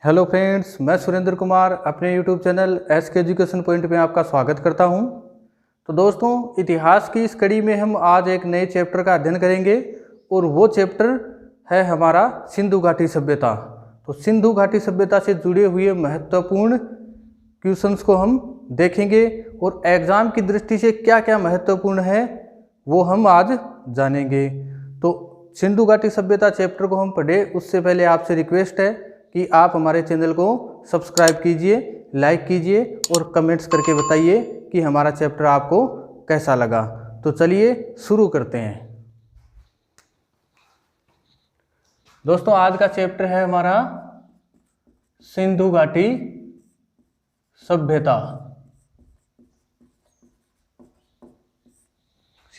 Hello friends, मैं सुरेंद्र कुमार अपने YouTube channel SK education point में आपका स्वागत करता हूं। तो दोस्तों, इतिहास की इस कड़ी में हम आज एक नए चैप्टर का अध्ययन करेंगे और वो चैप्टर है हमारा सिंधु घाटी सभ्यता। तो सिंधु घाटी सभ्यता से जुड़े हुए महत्वपूर्ण क्वेश्चंस को हम देखेंगे और एग्ज़ाम की दृष्टि से क्या क्या महत्वपूर्ण है वो हम आज जानेंगे। तो सिंधु घाटी सभ्यता चैप्टर को हम पढ़े उससे पहले आपसे रिक्वेस्ट है कि आप हमारे चैनल को सब्सक्राइब कीजिए, लाइक कीजिए और कमेंट्स करके बताइए कि हमारा चैप्टर आपको कैसा लगा। तो चलिए शुरू करते हैं। दोस्तों, आज का चैप्टर है हमारा सिंधु घाटी सभ्यता।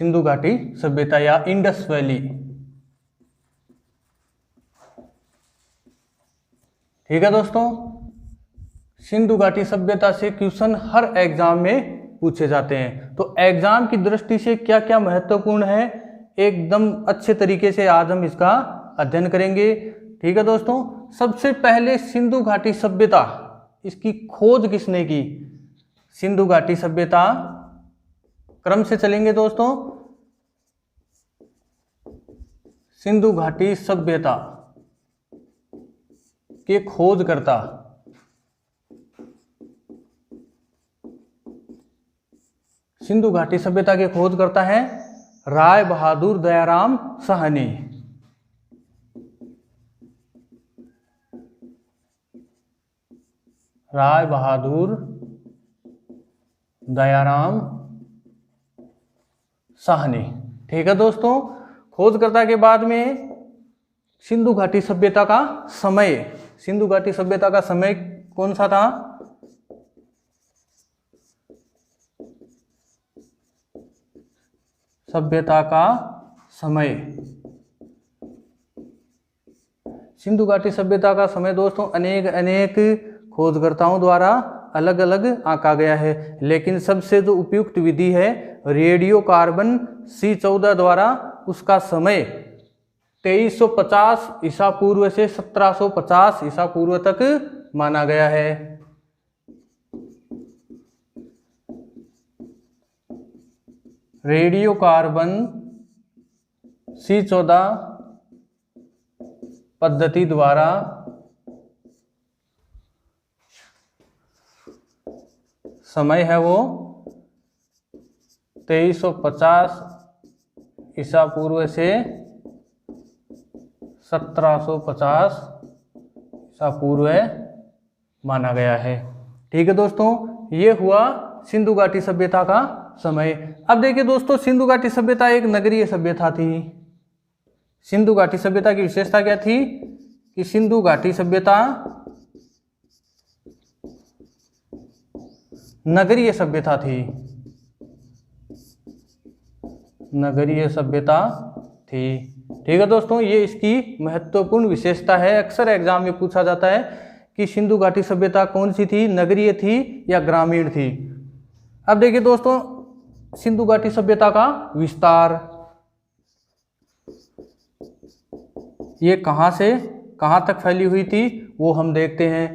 सिंधु घाटी सभ्यता या इंडस वैली। ठीक है दोस्तों, सिंधु घाटी सभ्यता से क्वेश्चन हर एग्जाम में पूछे जाते हैं। तो एग्जाम की दृष्टि से क्या क्या महत्वपूर्ण है एकदम अच्छे तरीके से आज हम इसका अध्ययन करेंगे। ठीक है दोस्तों, सबसे पहले सिंधु घाटी सभ्यता, इसकी खोज किसने की? सिंधु घाटी सभ्यता क्रम से चलेंगे दोस्तों। सिंधु घाटी सभ्यता के खोजकर्ता सिंधु घाटी सभ्यता के खोजकर्ता हैं राय बहादुर दयाराम साहनी। राय बहादुर दयाराम साहनी। ठीक है दोस्तों, खोजकर्ता के बाद में सिंधु घाटी सभ्यता का समय, सिंधु घाटी सभ्यता का समय कौन सा था? सभ्यता का समय, सिंधु घाटी सभ्यता का समय दोस्तों अनेक खोजकर्ताओं द्वारा अलग अलग आंका गया है, लेकिन सबसे जो उपयुक्त विधि है रेडियो कार्बन C14 द्वारा उसका समय 2350 ईसा पूर्व से 1750 ईसा पूर्व तक माना गया है। रेडियो कार्बन C14 पद्धति द्वारा समय है वो 2350 ईसा पूर्व से 1750 ईसा पूर्व माना गया है। ठीक है दोस्तों, ये हुआ सिंधु घाटी सभ्यता का समय। अब देखिए दोस्तों, सिंधु घाटी सभ्यता एक नगरीय सभ्यता थी। सिंधु घाटी सभ्यता की विशेषता क्या थी कि सिंधु घाटी सभ्यता नगरीय सभ्यता थी। नगरीय सभ्यता थी। ठीक है दोस्तों, ये इसकी महत्वपूर्ण विशेषता है। अक्सर एग्जाम में पूछा जाता है कि सिंधु घाटी सभ्यता कौन सी थी, नगरीय थी या ग्रामीण थी। अब देखिए दोस्तों, सिंधु घाटी सभ्यता का विस्तार, ये कहां से कहां तक फैली हुई थी वो हम देखते हैं।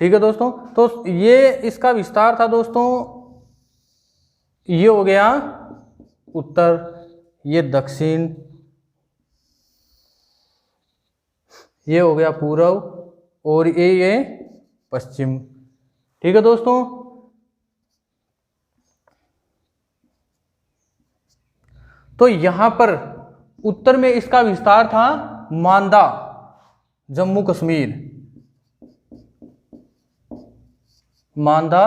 ठीक है दोस्तों, तो ये इसका विस्तार था दोस्तों। ये हो गया उत्तर, ये दक्षिण, ये हो गया पूर्व और ये पश्चिम। ठीक है दोस्तों, तो यहां पर उत्तर में इसका विस्तार था मांदा, जम्मू कश्मीर। मांदा,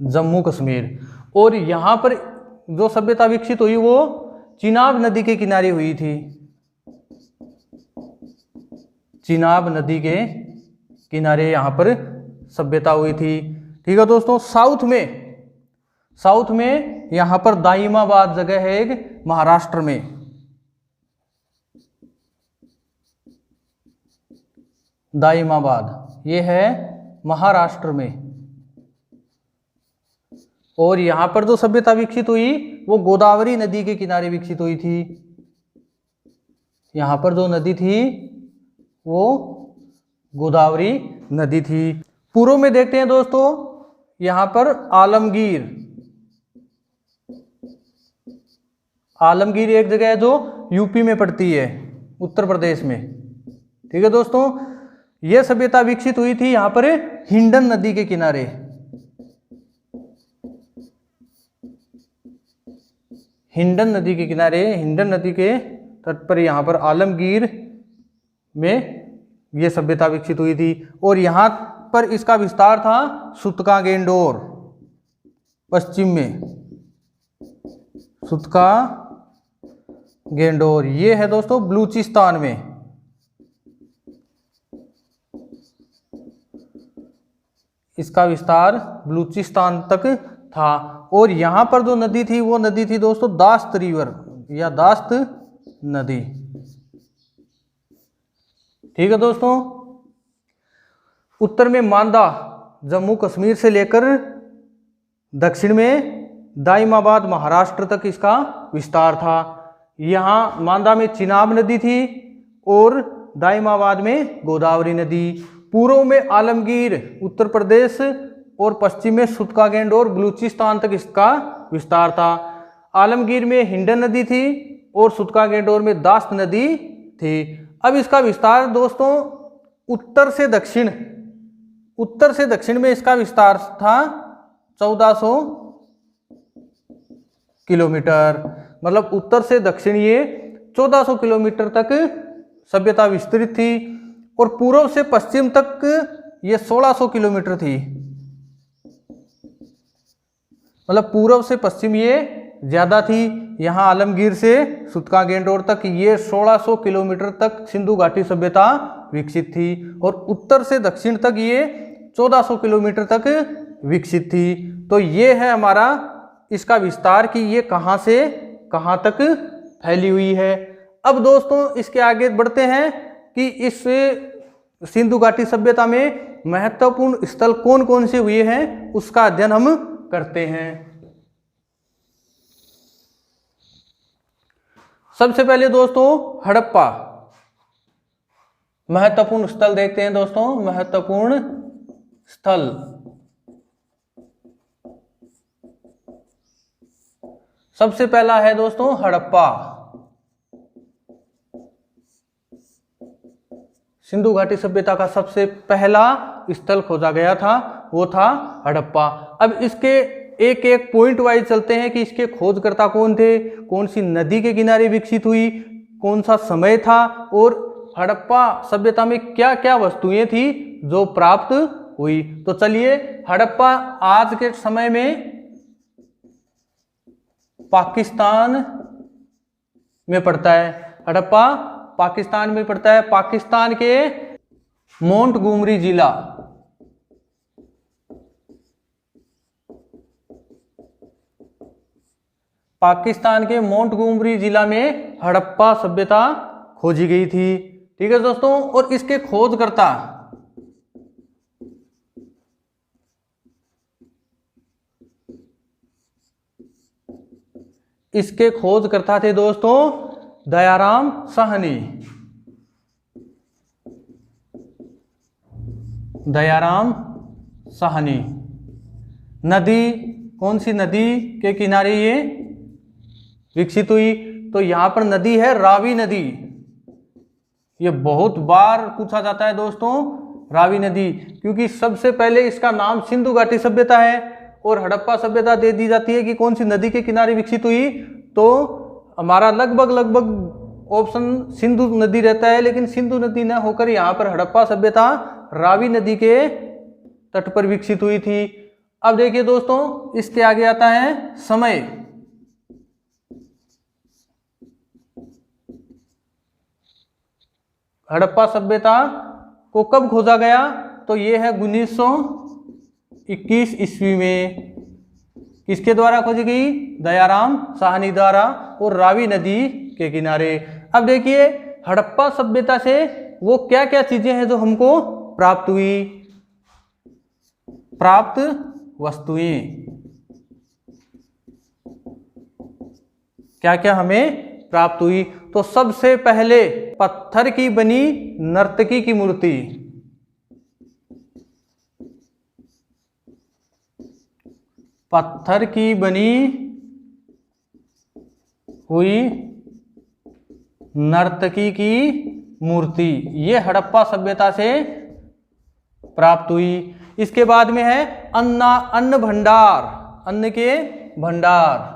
जम्मू कश्मीर। और यहां पर जो सभ्यता विकसित हुई वो चिनाब नदी के किनारे हुई थी। चिनाब नदी के किनारे यहां पर सभ्यता हुई थी। ठीक है दोस्तों, साउथ में यहां पर दाइमाबाद जगह है एक, महाराष्ट्र में। दाइमाबाद ये है महाराष्ट्र में। और यहां पर जो सभ्यता विकसित हुई वो गोदावरी नदी के किनारे विकसित हुई थी। यहाँ पर जो नदी थी वो गोदावरी नदी थी। पूर्व में देखते हैं दोस्तों, यहाँ पर आलमगीर, आलमगीर एक जगह है जो यूपी में पड़ती है, उत्तर प्रदेश में। ठीक है दोस्तों, यह सभ्यता विकसित हुई थी यहाँ पर हिंडन नदी के किनारे। हिंडन नदी के किनारे, हिंडन नदी के तट पर यहाँ पर आलमगीर में यह सभ्यता विकसित हुई थी। और यहाँ पर इसका विस्तार था सुतका गेंडोर, पश्चिम में सुतका गेंडोर, ये है दोस्तों बलूचिस्तान में। इसका विस्तार बलूचिस्तान तक था। और यहां पर जो नदी थी वो नदी थी दोस्तों दास्त रिवर या दास्त नदी। ठीक है दोस्तों, उत्तर में मांदा, जम्मू कश्मीर से लेकर दक्षिण में दाइमाबाद महाराष्ट्र तक इसका विस्तार था। यहाँ मांदा में चिनाब नदी थी और दाइमाबाद में गोदावरी नदी। पूर्व में आलमगीर उत्तर प्रदेश और पश्चिम में सुतका गेंडोर बलूचिस्तान तक इसका विस्तार था। आलमगीर में हिंडन नदी थी और सुतका गेंडोर में दास्त नदी थी। अब इसका विस्तार दोस्तों उत्तर से दक्षिण, उत्तर से दक्षिण में इसका विस्तार था 1400 किलोमीटर। मतलब उत्तर से दक्षिण ये 1400 किलोमीटर तक सभ्यता विस्तृत थी और पूर्व से पश्चिम तक ये 1600 किलोमीटर थी। मतलब पूर्व से पश्चिम ये ज्यादा थी। यहाँ आलमगीर से सुतका गेंडोर तक ये 1600 किलोमीटर तक सिंधु घाटी सभ्यता विकसित थी और उत्तर से दक्षिण तक ये 1400 किलोमीटर तक विकसित थी। तो ये है हमारा इसका विस्तार कि ये कहाँ से कहाँ तक फैली हुई है। अब दोस्तों इसके आगे बढ़ते हैं कि इस सिंधु घाटी सभ्यता में महत्वपूर्ण स्थल कौन कौन से हुए हैं, उसका अध्ययन हम करते हैं। सबसे पहले दोस्तों हड़प्पा, महत्वपूर्ण स्थल देखते हैं दोस्तों। महत्वपूर्ण स्थल, सबसे पहला है दोस्तों हड़प्पा। सिंधु घाटी सभ्यता का सबसे पहला स्थल खोजा गया था वो था हड़प्पा। अब इसके एक एक पॉइंट वाइज चलते हैं कि इसके खोजकर्ता कौन थे, कौन सी नदी के किनारे विकसित हुई, कौन सा समय था और हड़प्पा सभ्यता में क्या क्या वस्तुएं थी जो प्राप्त हुई। तो चलिए, हड़प्पा आज के समय में पाकिस्तान में पड़ता है। हड़प्पा पाकिस्तान में पड़ता है। पाकिस्तान के मोंटगोमरी जिला, पाकिस्तान के मोंटगोमरी जिला में हड़प्पा सभ्यता खोजी गई थी। ठीक है दोस्तों, और इसके खोजकर्ता थे दोस्तों दयाराम साहनी। दयाराम साहनी। नदी, कौन सी नदी के किनारे ये विकसित हुई? तो यहां पर नदी है रावी नदी। ये बहुत बार पूछा जाता है दोस्तों, रावी नदी, क्योंकि सबसे पहले इसका नाम सिंधु घाटी सभ्यता है और हड़प्पा सभ्यता दे दी जाती है कि कौन सी नदी के किनारे विकसित हुई। तो हमारा लगभग ऑप्शन सिंधु नदी रहता है, लेकिन सिंधु नदी न होकर यहाँ पर हड़प्पा सभ्यता रावी नदी के तट पर विकसित हुई थी। अब देखिए दोस्तों, इसके आगे आता है समय। हड़प्पा सभ्यता को कब खोजा गया? तो ये है 1921 ईस्वी में। किसके द्वारा खोजी गई? दयाराम साहनी द्वारा, और रावी नदी के किनारे। अब देखिए, हड़प्पा सभ्यता से वो क्या क्या चीजें हैं जो हमको प्राप्त हुई। प्राप्त वस्तुएं क्या क्या हमें प्राप्त हुई? तो सबसे पहले पत्थर की बनी नर्तकी की मूर्ति। पत्थर की बनी हुई नर्तकी की मूर्ति, ये हड़प्पा सभ्यता से प्राप्त हुई। इसके बाद में है अन्न भंडार, अन्न के भंडार।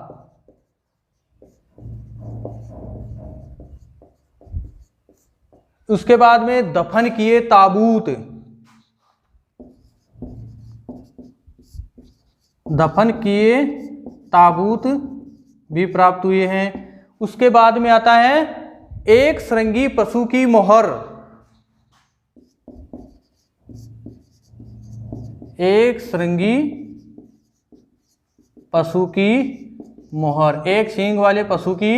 उसके बाद में दफन किए ताबूत, दफन किए ताबूत भी प्राप्त हुए हैं। उसके बाद में आता है एक श्रृंगी पशु की मोहर, एक श्रृंगी पशु की मोहर, एक सींग वाले पशु की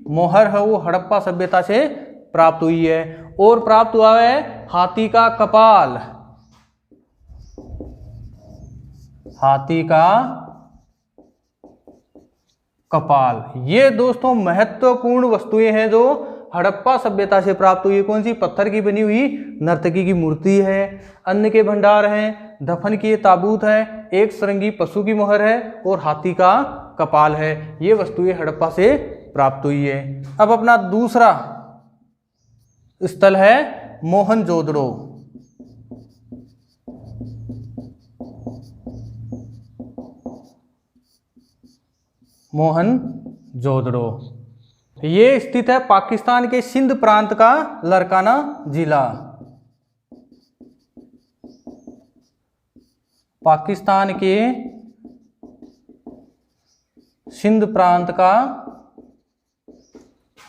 मोहर है वो हड़प्पा सभ्यता से प्राप्त हुई है। और प्राप्त हुआ है हाथी का कपाल, हाथी का कपाल। ये दोस्तों महत्वपूर्ण वस्तुएं हैं जो हड़प्पा सभ्यता से प्राप्त हुई है। कौन सी? पत्थर की बनी हुई नर्तकी की मूर्ति है, अन्न के भंडार हैं, दफन किए ताबूत है, एक श्रृंगी पशु की मोहर है और हाथी का कपाल है। ये वस्तुएं हड़प्पा से प्राप्त हुई है। अब अपना दूसरा स्थल है मोहनजोदड़ो। मोहनजोदड़ो ये स्थित है पाकिस्तान के सिंध प्रांत का लरकाना जिला, पाकिस्तान के सिंध प्रांत का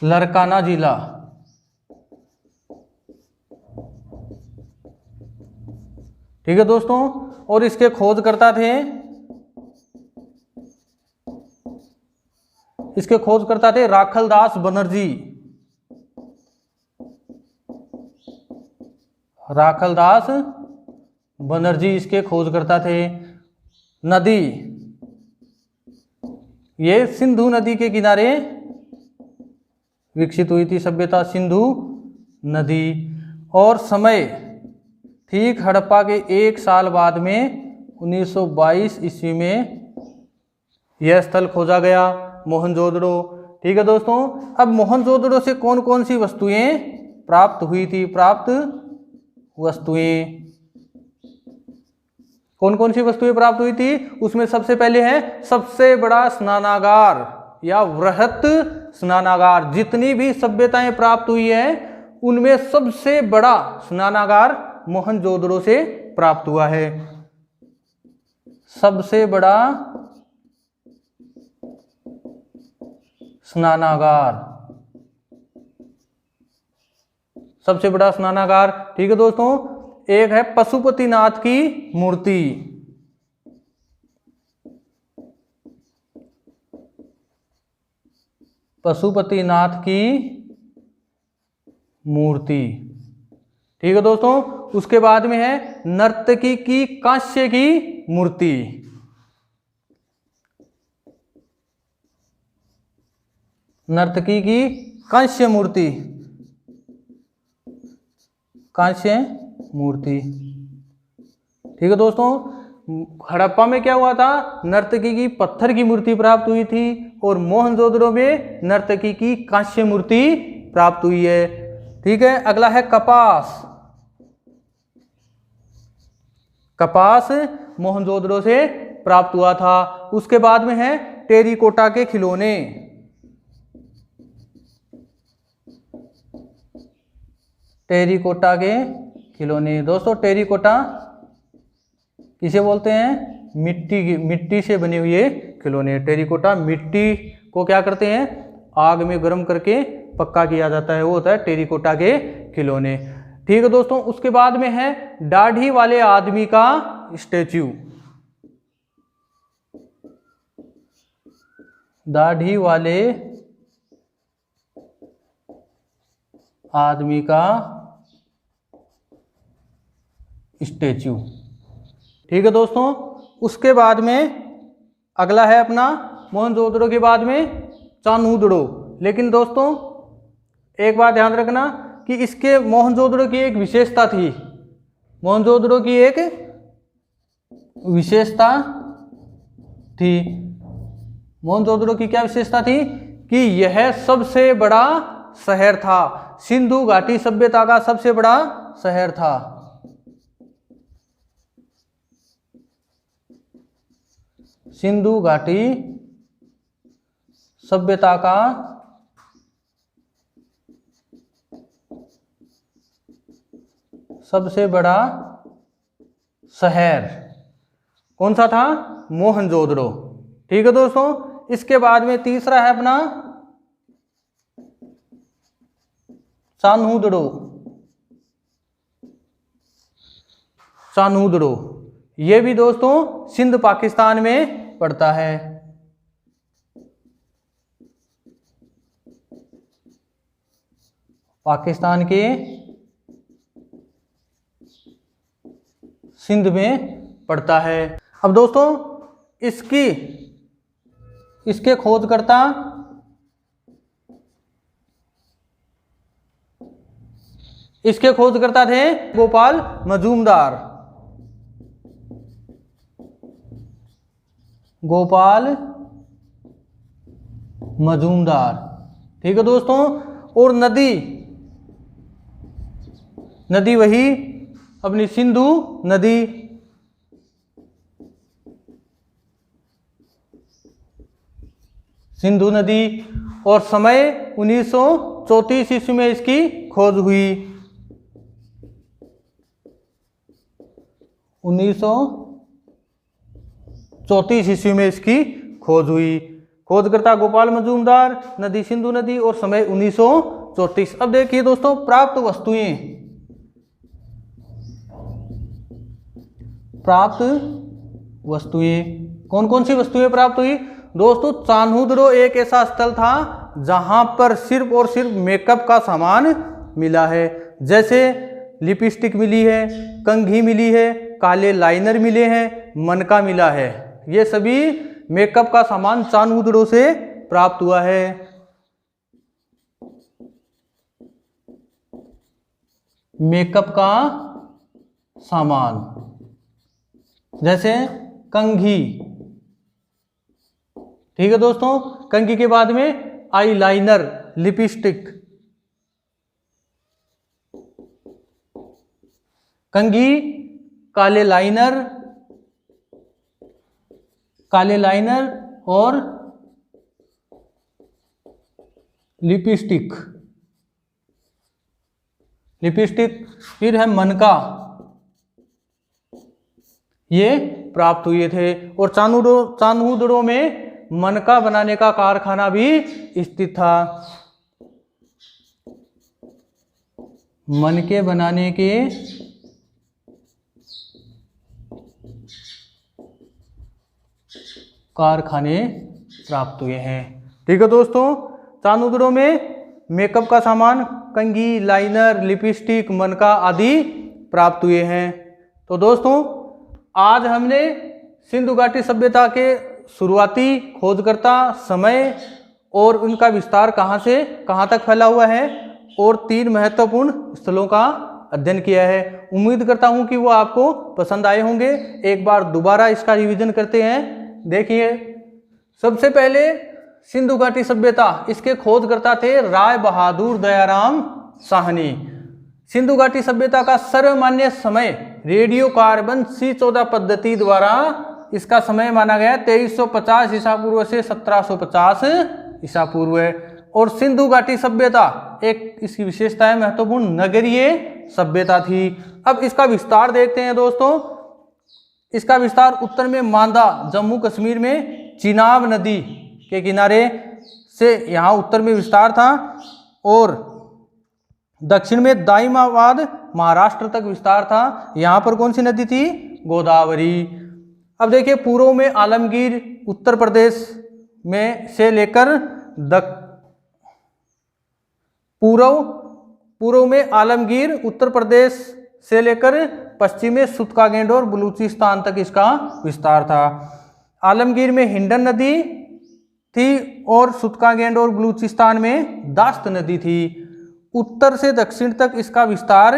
लरकाना जिला। ठीक है दोस्तों, और इसके खोजकर्ता थे, इसके खोजकर्ता थे राखलदास बनर्जी, राखलदास बनर्जी इसके खोजकर्ता थे। नदी, ये सिंधु नदी के किनारे विकसित हुई थी सभ्यता, सिंधु नदी। और समय ठीक हड़प्पा के 1 साल बाद में 1922 ईस्वी में यह स्थल खोजा गया, मोहनजोदड़ो। ठीक है दोस्तों, अब मोहनजोदड़ो से कौन कौन सी वस्तुएं प्राप्त हुई थी? प्राप्त वस्तुएं कौन कौन सी वस्तुएं प्राप्त हुई थी? उसमें सबसे पहले है सबसे बड़ा स्नानागार या वृहत स्नानागार। जितनी भी सभ्यताएं प्राप्त हुई है उनमें सबसे बड़ा स्नानागार मोहनजोदड़ो से प्राप्त हुआ है। सबसे बड़ा स्नानागार, सबसे बड़ा स्नानागार। ठीक है दोस्तों, एक है पशुपतिनाथ की मूर्ति, पशुपतिनाथ की मूर्ति। ठीक है दोस्तों, उसके बाद में है नर्तकी की कांस्य की मूर्ति, नर्तकी की कांस्य मूर्ति, कांस्य मूर्ति। ठीक है दोस्तों, हड़प्पा में क्या हुआ था? नर्तकी की पत्थर की मूर्ति प्राप्त हुई थी और मोहनजोदड़ो में नर्तकी की कांस्य मूर्ति प्राप्त हुई है। ठीक है, अगला है कपास। कपास मोहनजोदड़ो से प्राप्त हुआ था। उसके बाद में है टेरिकोटा के खिलौने, टेरिकोटा के खिलौने। दोस्तों टेरिकोटा किसे बोलते हैं? मिट्टी से बने हुए खिलौने। टेरिकोटा मिट्टी को क्या करते हैं? आग में गर्म करके पक्का किया जाता है, वो होता है टेरिकोटा के खिलौने। ठीक है दोस्तों, उसके बाद में है दाढ़ी वाले आदमी का स्टैच्यू, दाढ़ी वाले आदमी का स्टैच्यू। ठीक है दोस्तों, उसके बाद में अगला है अपना मोहनजोदड़ो के बाद में चान्होदड़ो। लेकिन दोस्तों एक बात ध्यान रखना कि इसके मोहनजोदड़ो की एक विशेषता थी, मोहनजोदड़ो की एक विशेषता थी। मोहनजोदड़ो की क्या विशेषता थी कि यह सबसे बड़ा शहर था, सिंधु घाटी सभ्यता का सबसे बड़ा शहर था। सिंधु घाटी सभ्यता का सबसे बड़ा शहर कौन सा था? मोहनजोदड़ो। ठीक है दोस्तों, इसके बाद में तीसरा है अपना चान्होदड़ो। चान्होदड़ो ये भी दोस्तों सिंध पाकिस्तान में पड़ता है। पाकिस्तान के सिंध में पड़ता है। अब दोस्तों इसके खोजकर्ता थे गोपाल मजूमदार। गोपाल मजूमदार, ठीक है दोस्तों। और नदी वही अपनी सिंधु नदी। सिंधु नदी और समय 1934 ईस्वी में इसकी खोज हुई। 1934 ईस्वी में इसकी खोज हुई। खोजकर्ता गोपाल मजूमदार, नदी सिंधु नदी और समय 1934। अब देखिए दोस्तों प्राप्त वस्तुएं कौन कौन सी वस्तुएं प्राप्त हुई? दोस्तों चान्होदड़ो एक ऐसा स्थल था जहां पर सिर्फ और सिर्फ मेकअप का सामान मिला है, जैसे लिपस्टिक मिली है, कंघी मिली है, काले लाइनर मिले हैं, मनका मिला है। ये सभी मेकअप का सामान चान्होदड़ो से प्राप्त हुआ है। मेकअप का सामान जैसे कंघी, ठीक है दोस्तों। कंघी के बाद में आई लाइनर, लिपस्टिक। कंघी, काले लाइनर और लिपस्टिक। फिर है मनका, ये प्राप्त हुए थे। और चान्होदड़ो में मनका बनाने का कारखाना भी स्थित था। मनके बनाने के कारखाने प्राप्त हुए हैं। ठीक है दोस्तों, चान्होदड़ो में मेकअप का सामान कंघी, लाइनर, लिपस्टिक, मनका आदि प्राप्त हुए हैं। तो दोस्तों आज हमने सिंधु घाटी सभ्यता के शुरुआती खोजकर्ता, समय और उनका विस्तार कहाँ से कहाँ तक फैला हुआ है और 3 महत्वपूर्ण स्थलों का अध्ययन किया है। उम्मीद करता हूँ कि वो आपको पसंद आए होंगे। एक बार दोबारा इसका रिवीजन करते हैं। देखिए, सबसे पहले सिंधु घाटी सभ्यता, इसके खोजकर्ता थे राय बहादुर दयाराम साहनी। सिंधु घाटी सभ्यता का सर्वमान्य समय रेडियो कार्बन C14 पद्धति द्वारा इसका समय माना गया 2350 ईसा पूर्व से 1750 ईसा पूर्व है। और सिंधु घाटी सभ्यता एक इसकी विशेषता है महत्वपूर्ण नगरीय सभ्यता थी। अब इसका विस्तार देखते हैं दोस्तों। इसका विस्तार उत्तर में मांदा, जम्मू कश्मीर में चिनाब नदी के किनारे से यहाँ उत्तर में विस्तार था और दक्षिण में दाइमाबाद महाराष्ट्र तक विस्तार था। यहाँ पर कौन सी नदी थी? गोदावरी। अब देखिए पूर्व में आलमगीर उत्तर प्रदेश में से लेकर पूर्व में आलमगीर उत्तर प्रदेश से लेकर पश्चिम में सुतकागेंड और बलूचिस्तान तक इसका विस्तार था। आलमगीर में हिंडन नदी थी और सुतकागेंड और बलूचिस्तान में दास्त नदी थी। उत्तर से दक्षिण तक इसका विस्तार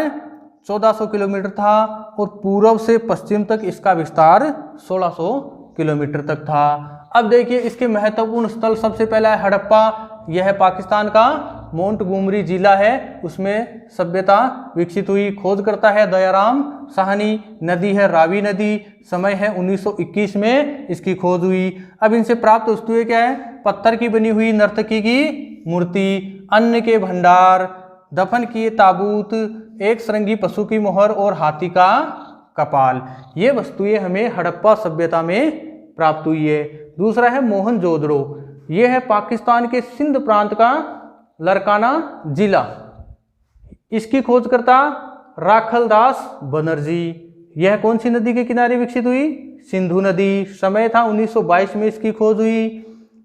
1400 किलोमीटर था और पूर्व से पश्चिम तक इसका विस्तार 1600 किलोमीटर तक था। अब देखिए इसके महत्वपूर्ण स्थल, सबसे पहला है हड़प्पा। यह है पाकिस्तान का मोंटगोमरी जिला है, उसमें सभ्यता विकसित हुई। खोज करता है दयाराम साहनी। नदी है रावी नदी। समय है 1921 में इसकी खोज हुई। अब इनसे प्राप्त वस्तुएं क्या है? पत्थर की बनी हुई नर्तकी की मूर्ति, अन्न के भंडार, दफन किए ताबूत, एक श्रृंगी पशु की मोहर और हाथी का कपाल। ये वस्तुएं हमें हड़प्पा सभ्यता में प्राप्त हुई है। दूसरा है मोहनजोदड़ो। ये है पाकिस्तान के सिंध प्रांत का लरकाना जिला। इसकी खोजकर्ता राखलदास बनर्जी। यह कौन सी नदी के किनारे विकसित हुई? सिंधु नदी। समय था 1922 में इसकी खोज हुई।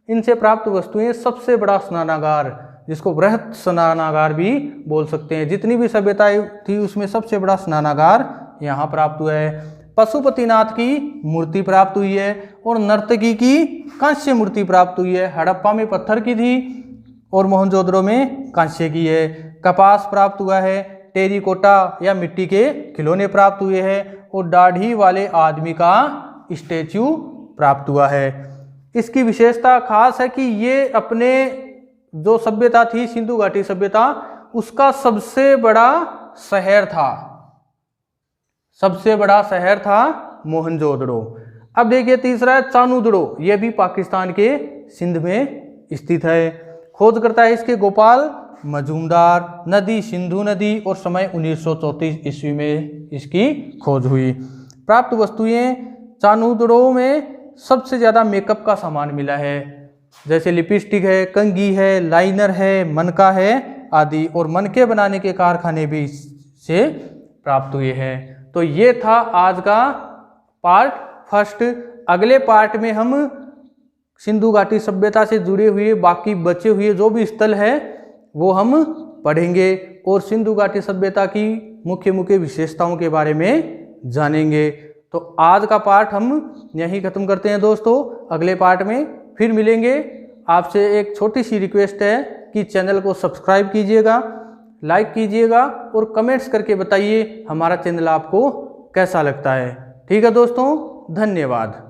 इनसे प्राप्त वस्तुएं, सबसे बड़ा स्नानागार, जिसको बृहत स्नानागार भी बोल सकते हैं, जितनी भी सभ्यताएं थी उसमें सबसे बड़ा स्नानागार यहाँ प्राप्त हुआ है। पशुपतिनाथ की मूर्ति प्राप्त हुई है और नर्तकी की कांस्य मूर्ति प्राप्त हुई है। हड़प्पा में पत्थर की थी और मोहनजोदड़ो में कांस्य की है। कपास प्राप्त हुआ है। टेरिकोटा या मिट्टी के खिलौने प्राप्त हुए हैं और दाढ़ी वाले आदमी का स्टैच्यू प्राप्त हुआ है। इसकी विशेषता खास है कि ये अपने जो सभ्यता थी सिंधु घाटी सभ्यता, उसका सबसे बड़ा शहर था, सबसे बड़ा शहर था मोहनजोदड़ो। अब देखिए तीसरा है चानूदड़ो। यह भी पाकिस्तान के सिंध में स्थित है। खोज करता है इसके गोपाल मजूमदार। नदी सिंधु नदी और समय 1934 ईस्वी में इसकी खोज हुई। प्राप्त वस्तुएं, चानूदड़ो में सबसे ज़्यादा मेकअप का सामान मिला है, जैसे लिपस्टिक है, कंघी है, लाइनर है, मनका है आदि, और मनके बनाने के कारखाने भी इससे प्राप्त हुए हैं। तो ये था आज का पार्ट फर्स्ट। अगले पार्ट में हम सिंधु घाटी सभ्यता से जुड़े हुए बाकी बचे हुए जो भी स्थल है वो हम पढ़ेंगे और सिंधु घाटी सभ्यता की मुख्य मुख्य विशेषताओं के बारे में जानेंगे। तो आज का पार्ट हम यहीं ख़त्म करते हैं दोस्तों। अगले पार्ट में फिर मिलेंगे। आपसे एक छोटी सी रिक्वेस्ट है कि चैनल को सब्सक्राइब कीजिएगा, लाइक कीजिएगा और कमेंट्स करके बताइए हमारा चैनल आपको कैसा लगता है। ठीक है दोस्तों, धन्यवाद।